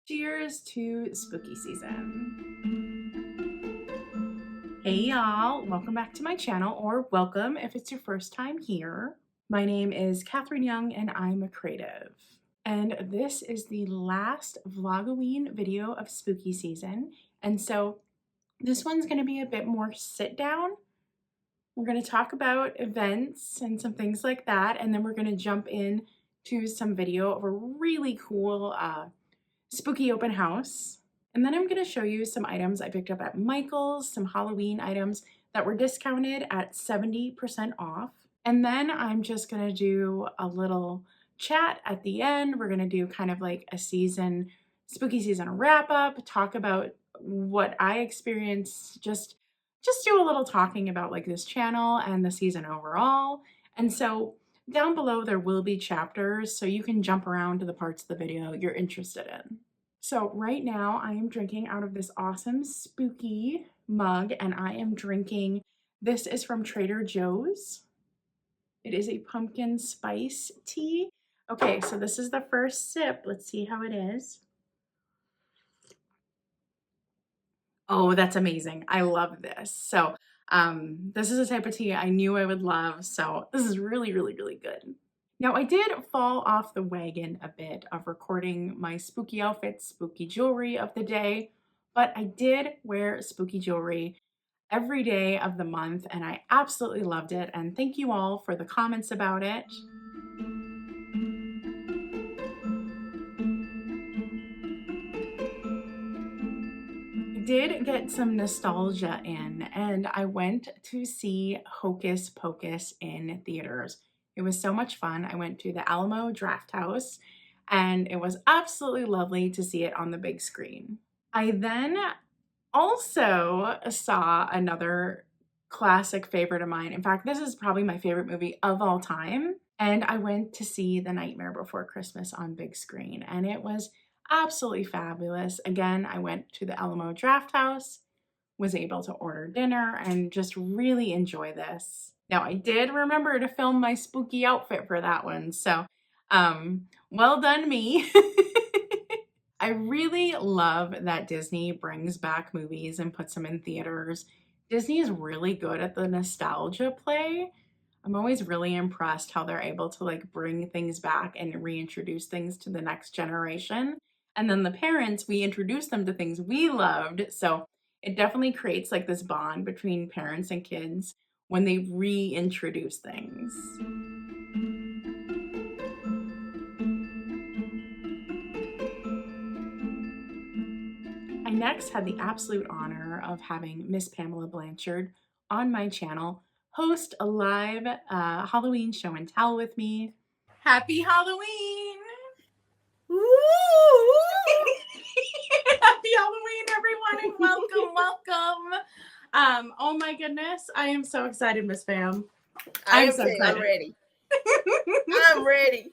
Cheers to spooky season. Hey y'all, welcome back to my channel, or welcome if it's your first time here. My name is Katherine Young and I'm a creative. And this is the last Vlogoween video of spooky season. And so this one's gonna be a bit more sit down. We're gonna talk about events and some things like that. And then we're gonna jump in to some video of a really cool spooky open house. And then I'm going to show you some items I picked up at Michael's, some Halloween items that were discounted at 70% off. And then I'm just going to do a little chat at the end. We're going to do kind of like a spooky season wrap up, talk about what I experienced, just do a little talking about like this channel and the season overall. And so down below there will be chapters, so you can jump around to the parts of the video you're interested in. So right now I am drinking out of this awesome spooky mug, and I am drinking, this is from Trader Joe's. It is a pumpkin spice tea. Okay, so this is the first sip. Let's see how it is. Oh, that's amazing. I love this. So this is a type of tea I knew I would love. So this is really, really, really good. Now I did fall off the wagon a bit of recording my spooky outfits, spooky jewelry of the day, but I did wear spooky jewelry every day of the month and I absolutely loved it. And thank you all for the comments about it. Did get some nostalgia in, and I went to see Hocus Pocus in theaters. It was so much fun. I went to the Alamo Drafthouse and it was absolutely lovely to see it on the big screen. I then also saw another classic favorite of mine. In fact, this is probably my favorite movie of all time. And I went to see The Nightmare Before Christmas on big screen, and it was absolutely fabulous. Again, I went to the Alamo Drafthouse, was able to order dinner, and just really enjoy this. Now, I did remember to film my spooky outfit for that one, so well done me. I really love that Disney brings back movies and puts them in theaters. Disney is really good at the nostalgia play. I'm always really impressed how they're able to like bring things back and reintroduce things to the next generation. And then the parents, we introduce them to things we loved. So it definitely creates like this bond between parents and kids when they reintroduce things. I next had the absolute honor of having Miss Pamela Blanchard on my channel host a live Halloween show and tell with me. Happy Halloween! Woo! Happy Halloween, everyone, and welcome, welcome. Oh my goodness, I am so excited, Miss Pam. I'm so excited. I'm ready. I'm ready.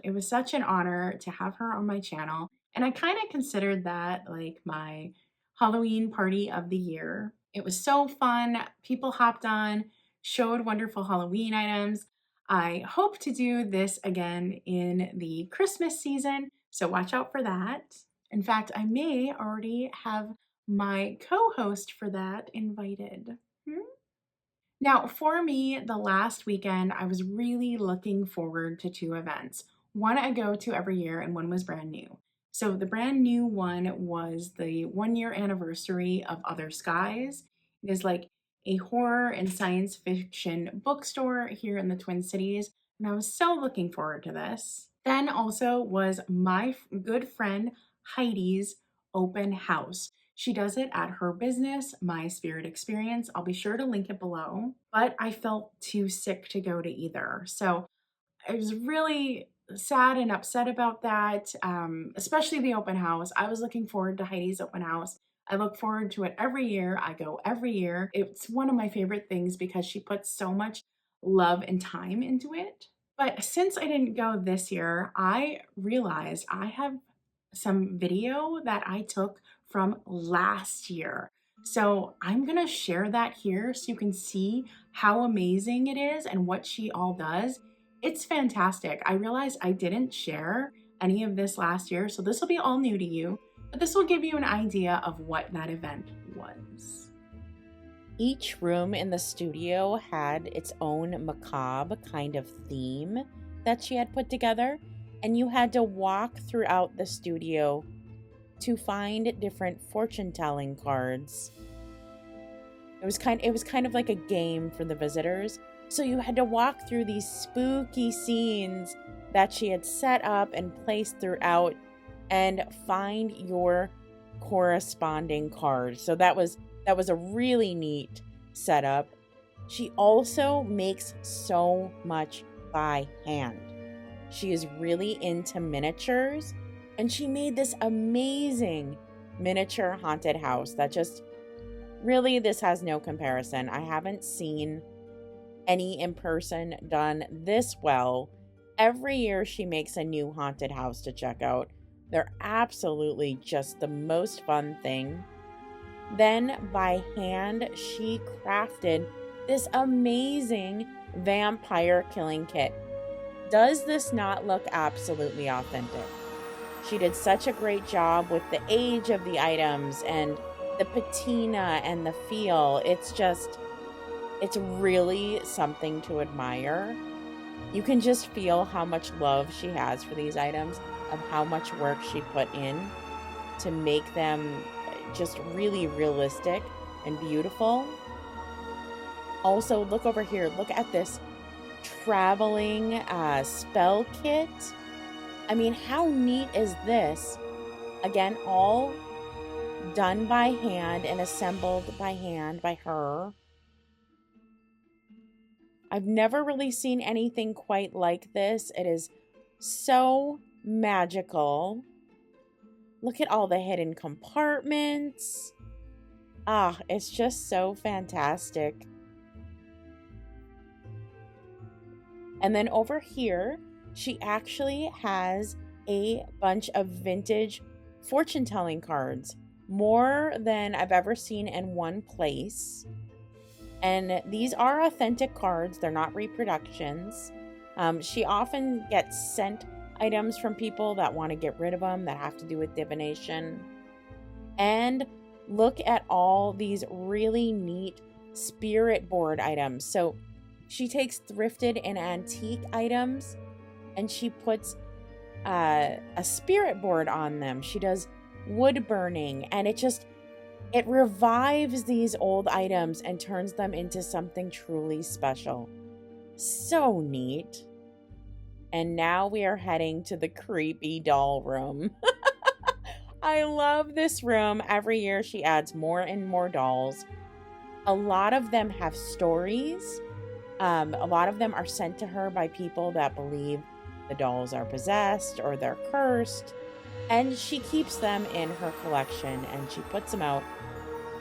It was such an honor to have her on my channel, and I kind of considered that like my Halloween party of the year. It was so fun. People hopped on, showed wonderful Halloween items. I hope to do this again in the Christmas season, so watch out for that. In fact, I may already have my co-host for that invited. Now, for me, the last weekend, I was really looking forward to two events. One I go to every year and one was brand new. So the brand new one was the 1-year anniversary of Other Skies. It is like a horror and science fiction bookstore here in the Twin Cities, and I was so looking forward to this. Then also was my good friend Heidi's open house. She does it at her business, My Spirit Experience. I'll be sure to link it below, but I felt too sick to go to either. So I was really sad and upset about that, especially the open house. I was looking forward to Heidi's open house. I look forward to it every year. I go every year. It's one of my favorite things because she puts so much love and time into it. But since I didn't go this year, I realized I have some video that I took from last year. So I'm gonna share that here so you can see how amazing it is and what she all does. It's fantastic. I realized I didn't share any of this last year, so this will be all new to you, but this will give you an idea of what that event was. Each room in the studio had its own macabre kind of theme that she had put together, and you had to walk throughout the studio to find different fortune-telling cards. It was kind of like a game for the visitors. So you had to walk through these spooky scenes that she had set up and placed throughout and find your corresponding card. So that was a really neat setup. She also makes so much by hand. She is really into miniatures, and she made this amazing miniature haunted house that just really, this has no comparison. I haven't seen any in person done this well. Every year she makes a new haunted house to check out. They're absolutely just the most fun thing. Then by hand, she crafted this amazing vampire killing kit. Does this not look absolutely authentic? She did such a great job with the age of the items and the patina and the feel. It's really something to admire. You can just feel how much love she has for these items, of how much work she put in to make them just really realistic and beautiful. Also, look over here. Look at this traveling spell kit. I mean, how neat is this? Again, all done by hand and assembled by hand by her. I've never really seen anything quite like this. It is so magical. Look at all the hidden compartments. It's just so fantastic. And then over here, she actually has a bunch of vintage fortune-telling cards. More than I've ever seen in one place. And these are authentic cards. They're not reproductions. She often gets sent items from people that want to get rid of them, that have to do with divination. And look at all these really neat spirit board items. So she takes thrifted and antique items and she puts a spirit board on them. She does wood burning, and it revives these old items and turns them into something truly special. So neat. And now we are heading to the creepy doll room. I love this room. Every year she adds more and more dolls. A lot of them have stories. A lot of them are sent to her by people that believe the dolls are possessed or they're cursed. And she keeps them in her collection, and she puts them out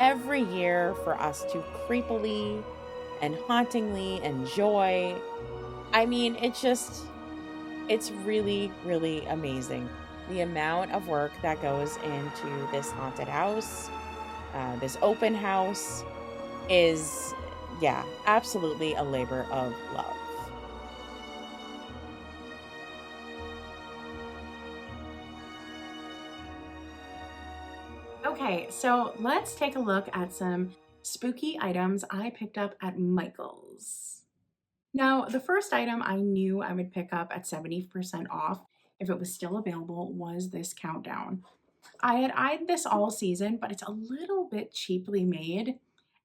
every year for us to creepily and hauntingly enjoy. I mean, it's really, really amazing. The amount of work that goes into this haunted house, this open house, is, absolutely a labor of love. Okay, so let's take a look at some spooky items I picked up at Michael's. Now, the first item I knew I would pick up at 70% off if it was still available was this countdown. I had eyed this all season, but it's a little bit cheaply made,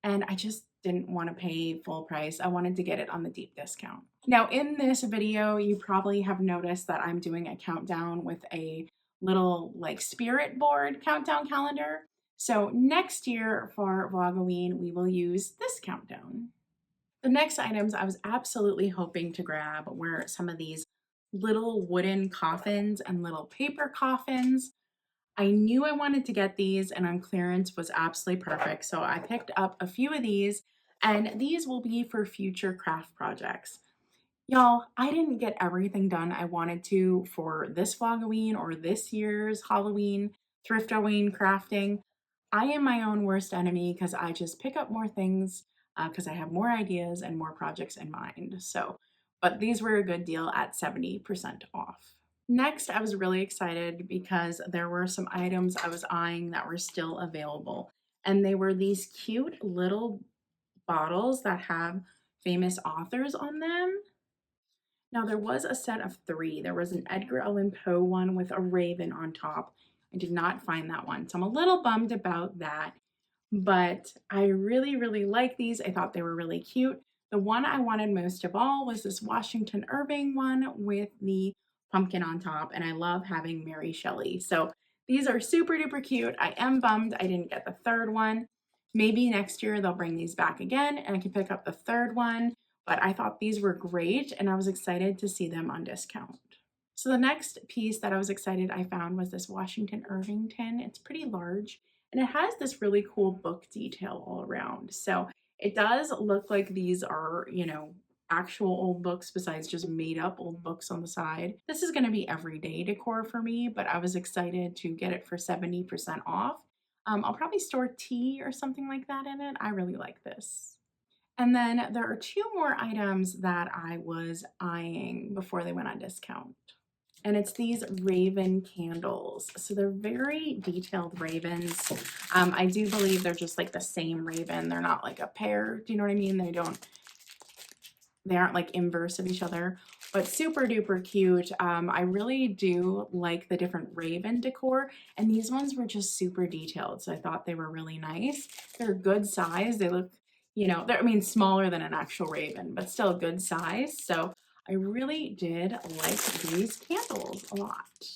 and I just didn't want to pay full price. I wanted to get it on the deep discount. Now, in this video, you probably have noticed that I'm doing a countdown with a little like spirit board countdown calendar. So next year for Vlogoween, we will use this countdown. The next items I was absolutely hoping to grab were some of these little wooden coffins and little paper coffins. I knew I wanted to get these, and on clearance was absolutely perfect. So I picked up a few of these, and these will be for future craft projects. Y'all, I didn't get everything done I wanted to for this Vlogoween or this year's Halloween Thriftoween crafting. I am my own worst enemy because I just pick up more things because I have more ideas and more projects in mind. But these were a good deal at 70% off. Next, I was really excited because there were some items I was eyeing that were still available. And they were these cute little bottles that have famous authors on them. Now, there was a set of three. There was an Edgar Allan Poe one with a raven on top. I did not find that one, so I'm a little bummed about that. But I really, really like these. I thought they were really cute. The one I wanted most of all was this Washington Irving one with the pumpkin on top, and I love having Mary Shelley. So these are super duper cute. I am bummed I didn't get the third one. Maybe next year they'll bring these back again and I can pick up the third one. But I thought these were great and I was excited to see them on discount. So the next piece that I was excited I found was this Washington Irving tin. It's pretty large and it has this really cool book detail all around. So it does look like these are, actual old books besides just made up old books on the side. This is going to be everyday decor for me, but I was excited to get it for 70% off. I'll probably store tea or something like that in it. I really like this. And then there are two more items that I was eyeing before they went on discount. And it's these raven candles. So they're very detailed ravens. I do believe they're just like the same raven. They're not like a pair. Do you know what I mean? They aren't like inverse of each other, but super duper cute. I really do like the different raven decor, and these ones were just super detailed. So I thought they were really nice. They're good size. They look, smaller than an actual raven, but still a good size. So I really did like these candles a lot.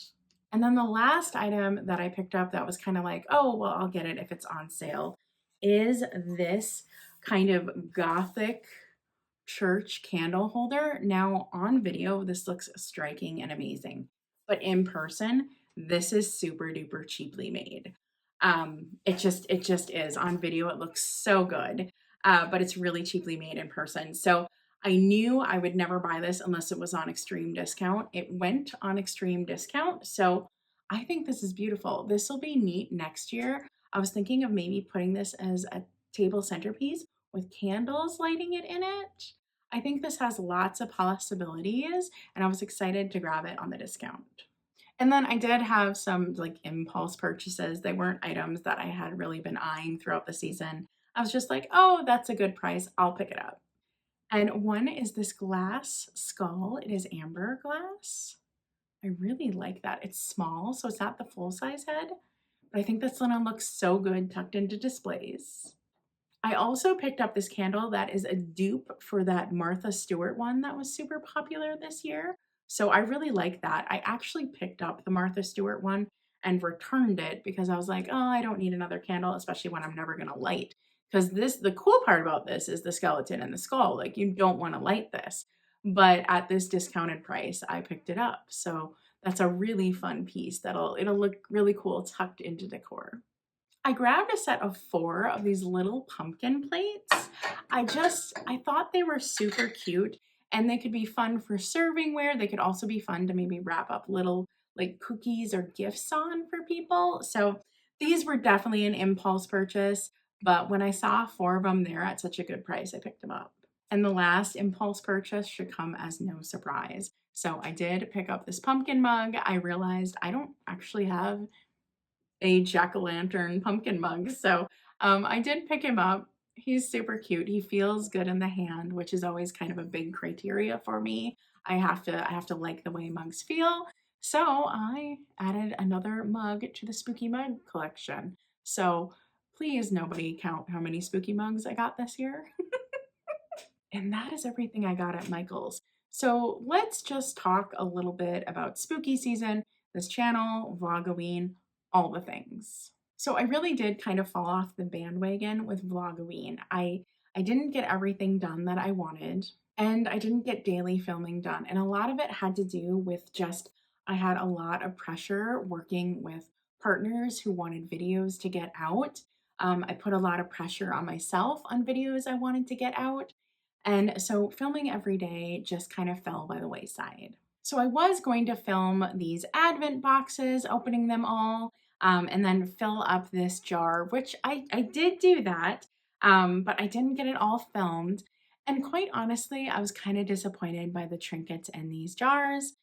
And then the last item that I picked up that was kind of like, oh, well, I'll get it if it's on sale, is this kind of gothic church candle holder. Now on video, this looks striking and amazing, but in person, this is super duper cheaply made. It just is. On video, it looks so good, but it's really cheaply made in person. So I knew I would never buy this unless it was on extreme discount. It went on extreme discount, so I think this is beautiful. This will be neat next year. I was thinking of maybe putting this as a table centerpiece with candles lighting it in it. I think this has lots of possibilities and I was excited to grab it on the discount. And then I did have some like impulse purchases. They weren't items that I had really been eyeing throughout the season. I was just like, oh, that's a good price. I'll pick it up. And one is this glass skull. It is amber glass. I really like that. It's small, so it's not the full size head, but I think that's gonna look so good tucked into displays. I also picked up this candle that is a dupe for that Martha Stewart one that was super popular this year. So I really like that. I actually picked up the Martha Stewart one and returned it because I was like, oh, I don't need another candle, especially when I'm never gonna light. Because the cool part about this is the skeleton and the skull. Like you don't want to light this. But at this discounted price, I picked it up. So that's a really fun piece it'll look really cool tucked into decor. I grabbed a set of 4 of these little pumpkin plates. I thought they were super cute and they could be fun for servingware. They could also be fun to maybe wrap up little like cookies or gifts on for people. So these were definitely an impulse purchase, but when I saw 4 of them there at such a good price, I picked them up. And the last impulse purchase should come as no surprise. So I did pick up this pumpkin mug. I realized I don't actually have a jack-o'-lantern pumpkin mug. So I did pick him up. He's super cute. He feels good in the hand, which is always kind of a big criteria for me. I have to like the way mugs feel. So I added another mug to the spooky mug collection. So please nobody count how many spooky mugs I got this year. And that is everything I got at Michael's. So let's just talk a little bit about spooky season, this channel, Vlogoween, all the things. So I really did kind of fall off the bandwagon with Vlogoween. I didn't get everything done that I wanted, and I didn't get daily filming done. And a lot of it had to do with just, I had a lot of pressure working with partners who wanted videos to get out. I put a lot of pressure on myself on videos I wanted to get out. And so filming every day just kind of fell by the wayside. So I was going to film these Advent boxes, opening them all, and then fill up this jar, which I did do that, but I didn't get it all filmed. And quite honestly, I was kind of disappointed by the trinkets in these jars.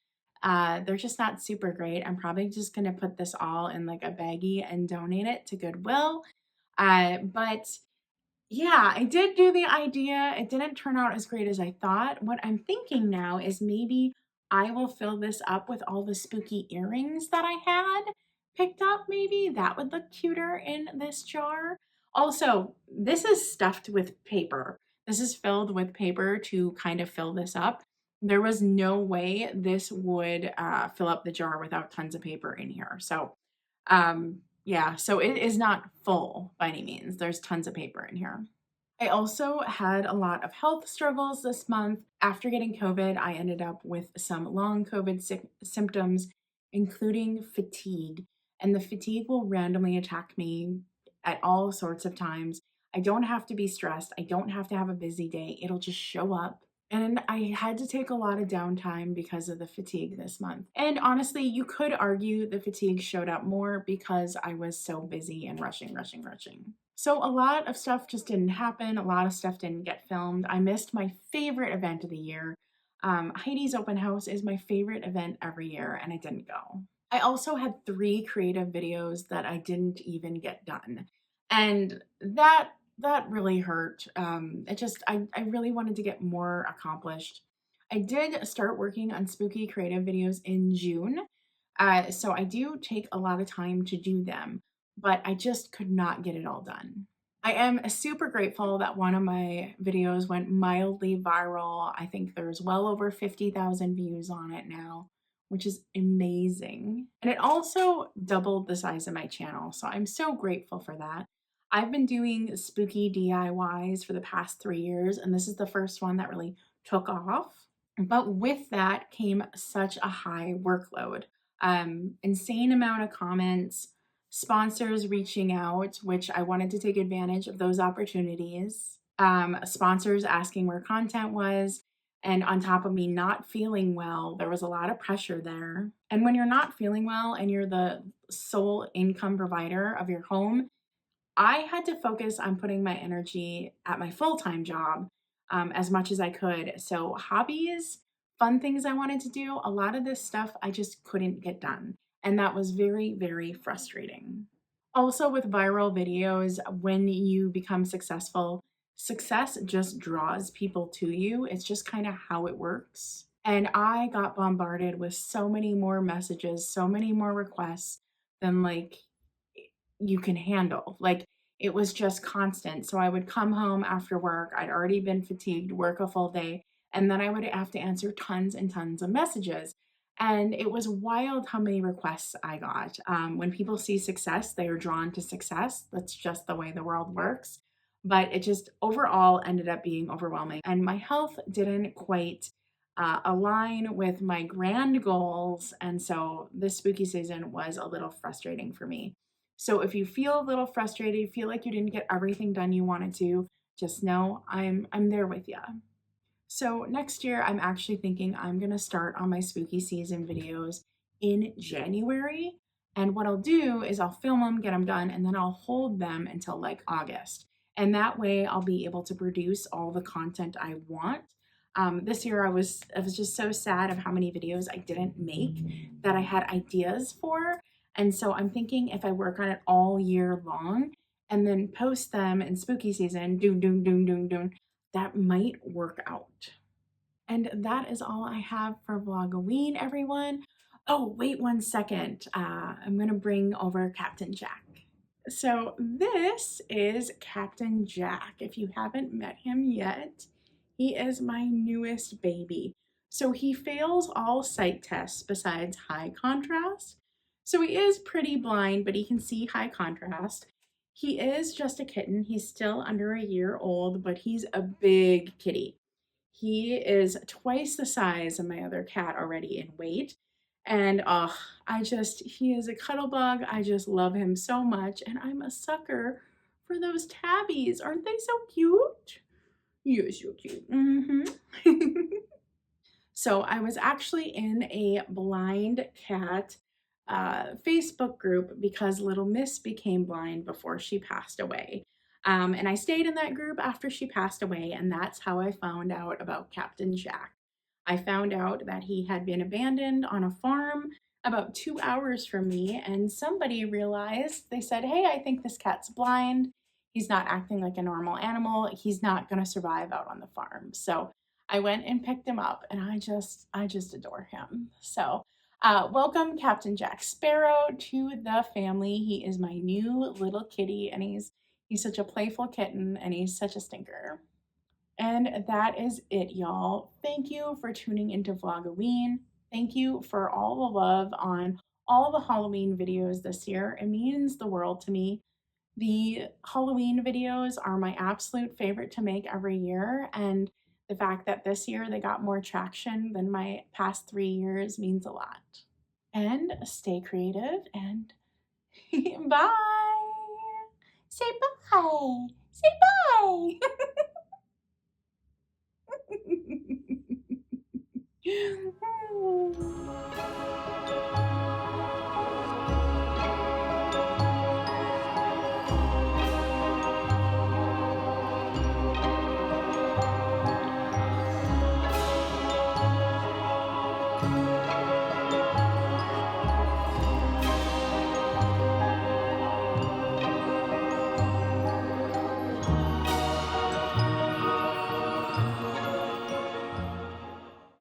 They're just not super great. I'm probably just gonna put this all in like a baggie and donate it to Goodwill. But yeah, I did do the idea. It didn't turn out as great as I thought. What I'm thinking now is maybe I will fill this up with all the spooky earrings that I had picked up. Maybe that would look cuter in this jar. Also, this is stuffed with paper. This is filled with paper to kind of fill this up. There was no way this would fill up the jar without tons of paper in here. So yeah, so it is not full by any means. There's tons of paper in here. I also had a lot of health struggles this month. After getting COVID, I ended up with some long COVID symptoms, including fatigue. And the fatigue will randomly attack me at all sorts of times. I don't have to be stressed. I don't have to have a busy day. It'll just show up. And I had to take a lot of downtime because of the fatigue this month. And honestly, you could argue the fatigue showed up more because I was so busy and rushing. So a lot of stuff just didn't happen. A lot of stuff didn't get filmed. I missed my favorite event of the year. Heidi's open house is my favorite event every year, and I didn't go. I also had 3 creative videos that I didn't even get done. And that really hurt. I really wanted to get more accomplished. I did start working on spooky creative videos in June. So I do take a lot of time to do them, but I just could not get it all done. I am super grateful that one of my videos went mildly viral. I think there's well over 50,000 views on it now, which is amazing. And it also doubled the size of my channel, so I'm so grateful for that. I've been doing spooky DIYs for the past 3 years, and this is the first one that really took off. But with that came such a high workload. Insane amount of comments, sponsors reaching out, which I wanted to take advantage of those opportunities, sponsors asking where content was, and on top of me not feeling well, there was a lot of pressure there. And when you're not feeling well and you're the sole income provider of your home, I had to focus on putting my energy at my full-time job as much as I could. So hobbies, fun things I wanted to do, a lot of this stuff I just couldn't get done. And that was very, very frustrating. Also with viral videos, when you become successful, success just draws people to you. It's just kind of how it works. And I got bombarded with so many more messages, so many more requests than like you can handle. Like it was just constant. So I would come home after work. I'd already been fatigued, work a full day, and then I would have to answer tons and tons of messages. And it was wild how many requests I got. When people see success, they are drawn to success. That's just the way the world works. But it just overall ended up being overwhelming. And my health didn't quite align with my grand goals. And so this spooky season was a little frustrating for me. So if you feel a little frustrated, feel like you didn't get everything done you wanted to, just know I'm there with you. So next year, I'm actually thinking I'm going to start on my spooky season videos in January. And what I'll do is I'll film them, get them done, and then I'll hold them until like August. And that way I'll be able to produce all the content I want. This year I was just so sad of how many videos I didn't make that I had ideas for. And so I'm thinking if I work on it all year long and then post them in spooky season, that might work out. And that is all I have for Vlogoween, everyone. Oh, wait 1 second. I'm going to bring over Captain Jack. So this is Captain Jack. If you haven't met him yet, he is my newest baby. So he fails all sight tests besides high contrast. So he is pretty blind, but he can see high contrast. He is just a kitten. He's still under a year old, but he's a big kitty. He is twice the size of my other cat already in weight. And he is a cuddle bug. I just love him so much. And I'm a sucker for those tabbies. Aren't they so cute? You're so cute. So I was actually in a blind cat Facebook group because little Miss became blind before she passed away. And I stayed in that group after she passed away, and that's how I found out about Captain Jack. I found out that he had been abandoned on a farm about 2 hours from me, and somebody realized, they said, "Hey, I think this cat's blind. He's not acting like a normal animal. He's not going to survive out on the farm." So I went and picked him up, and I just adore him. So welcome Captain Jack Sparrow to the family. He is my new little kitty, and he's such a playful kitten, and he's such a stinker. And that is it, y'all. Thank you for tuning into Vlogoween. Thank you for all the love on all the Halloween videos this year. It means the world to me. The Halloween videos are my absolute favorite to make every year, and the fact that this year they got more traction than my past 3 years means a lot. And stay creative and bye. Say bye. Say bye.